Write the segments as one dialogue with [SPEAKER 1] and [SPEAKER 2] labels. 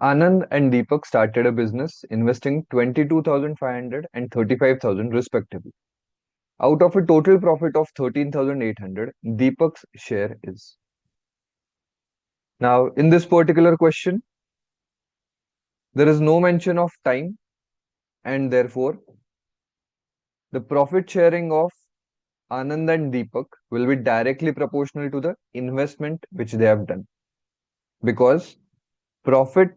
[SPEAKER 1] Anand and Deepak started a business investing 22,500 and 35,000 respectively. Out of a total profit of 13,800, Deepak's share is. Now, in this particular question, there is no mention of time, and therefore, the profit sharing of Anand and Deepak will be directly proportional to the investment which they have done. Because profit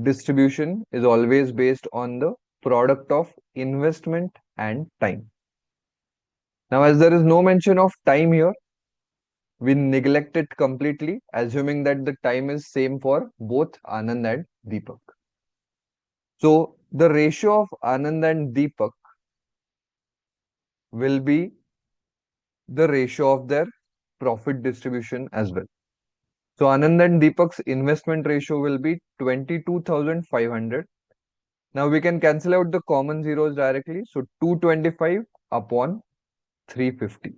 [SPEAKER 1] distribution is always based on the product of investment and time. Now, as there is no mention of time here, we neglect it completely, assuming that the time is same for both Anand and Deepak. So, the ratio of Anand and Deepak will be the ratio of their profit distribution as well. So, Anand and Deepak's investment ratio will be 22,500. Now, we can cancel out the common zeros directly. So, 225 upon 350.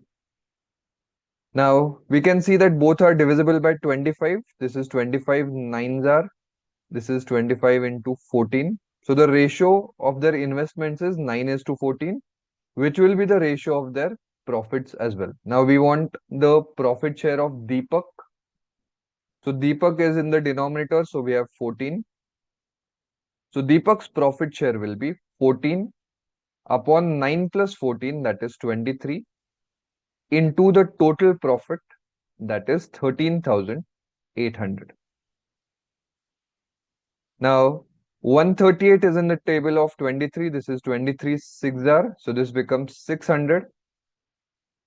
[SPEAKER 1] Now, we can see that both are divisible by 25. This is 25 nines are. This is 25 into 14. So, the ratio of their investments is 9 is to 14, which will be the ratio of their profits as well. Now, we want the profit share of Deepak. So, Deepak is in the denominator. So, we have 14. So, Deepak's profit share will be 14 upon 9 plus 14, that is 23, into the total profit, that is 13,800. Now, 138 is in the table of 23. This is 23 6 are. So, this becomes 600.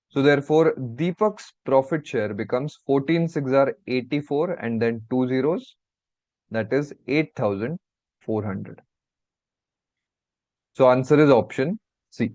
[SPEAKER 1] So, therefore, Deepak's profit share becomes 14 6 are 84 and then two zeros. That is 8,400. So, answer is option C.